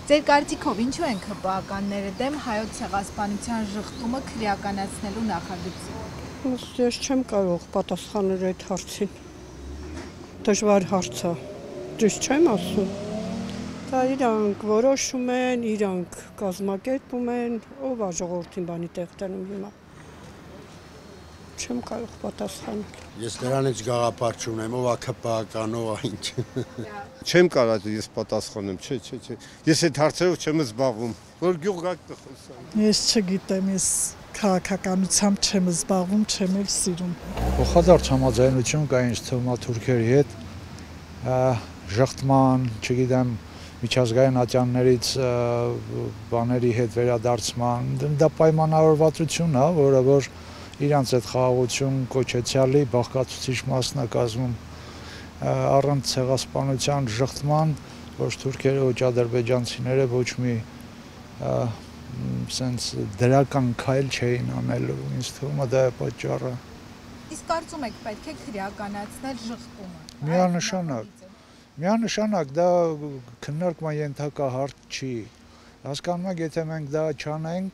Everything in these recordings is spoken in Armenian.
Ձեր կարծիքով ինչու են ՔՊԱ-ականները դեմ հայոց ցեղասպանության ժխտումը քրեականացնելու նախագծին։ Ես չեմ կարող պատասխանել այդ հարցին։ Դժվար հարց է։ Ճիշտ չեմ ասում։ Դա իրանք որոշում են, իրանք կազմակերպում են, ով է ժողովրդին բանի տեղ դնում հիմա։ Չեմ կարող պատասխանել։ Ես դրանից գաղափար չունեմ, ով է ՔՊԱ-ական, ով է ինչ։ Չեմ կարող ես պատասխանեմ, չէ։ Ես այդ հարցերով չեմ զբաղվում, որ գյուղ գաք տխոսամ։ Ես չգիտեմ, ես քաղաքականությամբ չեմ զբաղվում, չեմ էլ սիրում։ Փոխադարձ համաձայնություն կա ինձ թվում է թուրքերի հետ, ժխտման, չգիտեմ, միջազգային ատյաններից բաների հետ վերադարձման, դա պայմանավորվածություն է, որը որ իրանց այդ խաղաղություն կոչեցյալի բաղկացուցիչ մասն է կազմում առանց ցեղասպանության ժխտման, ոչ թուրքերը, ոչ ադրբեջանցիները ոչ մի սենց դրական քայլ չէին անելու, ինձ թվում է դա է պատճառը։ Իսկ կարծում եք պետք է քրեականացնել ժխտումը։ Միանշանակ դա քննարկման ենթակա հարց չի։ Հասկանում եք, եթե մենք դա չանենք,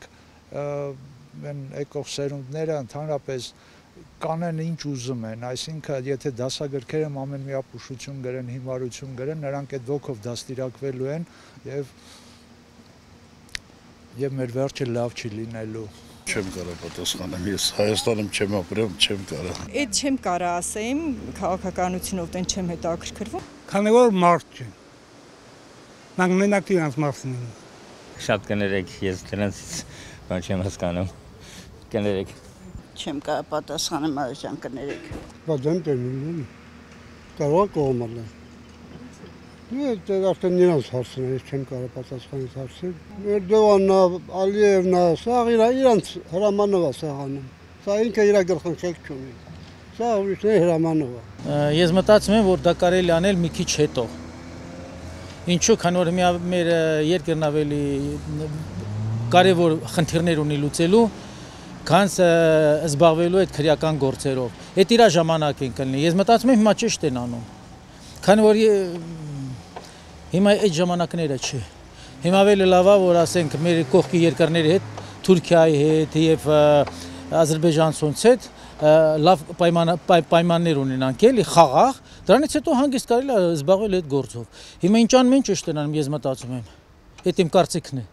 եկող սերունդները ընդհանրապես կանեն ինչ ուզում են, այսինքն եթե դասագրքերը ամեն մի ապուշություն գրեն, հիմարություն գրեն, նրանք այդ ոգով դաստիարակվելու են եւ մեր վերջը լավ չի լինելու։ Չեմ կարող պատասխանեմ, ես Հայաստանում չեմ ապրում, չեմ կարող։ Այդ չեմ կարող ասեմ, քաղաքականությունով դեն չեմ հետաքրքրվում։ Քանի որ մարդ չեն։ Մենք մենակ իրանց մարդն ենք։ Շատ կներեք, ես դրանից բան չեմ հասկանում։ Կներեք։ Չեմ կարող պատասխանել, Մարիժան, կներեք։ Բայց դեմ տերմին կարող կողմալ։ Դե արդեն նրանց հարցն է, ես չեմ կարող պատասխանել հարցին։ Էրդողանն, Ալիևն, սա իրանց հրամանով է սաղանում։ Սա ինքը իր գլխին խելք չունի։ Սա ուրիշների հրամանով է։ Ես մտածում եմ, որ դա կարելի անել մի քիչ հետո։ Ինչու, քանի որ մեր երկրն ավելի կարևոր խնդիրներ ունի լուծելու, քան զբաղվելու այդ քրեական գործերով։ Այդ իր ժամանակ են կլինի։ Ես մտածում եմ հիմա ճիշտ են անում։ Քանի որ հիմա այդ ժամանակները չի։ Հիմա ավելի լավ է, որ ասենք մեր կողքի երկրների հետ, Թուրքիայի հետ եւ Ադրբեջանցոնց հետ լավ պայմաններ ունենանք, էլի խաղաղ, դրանից հետո հանգիստ կարելի է զբաղվել այդ գործով։ Հիմա ինչ անում են ճիշտ են անում, ես մտածում եմ։ Այդ իմ կարծիքն է։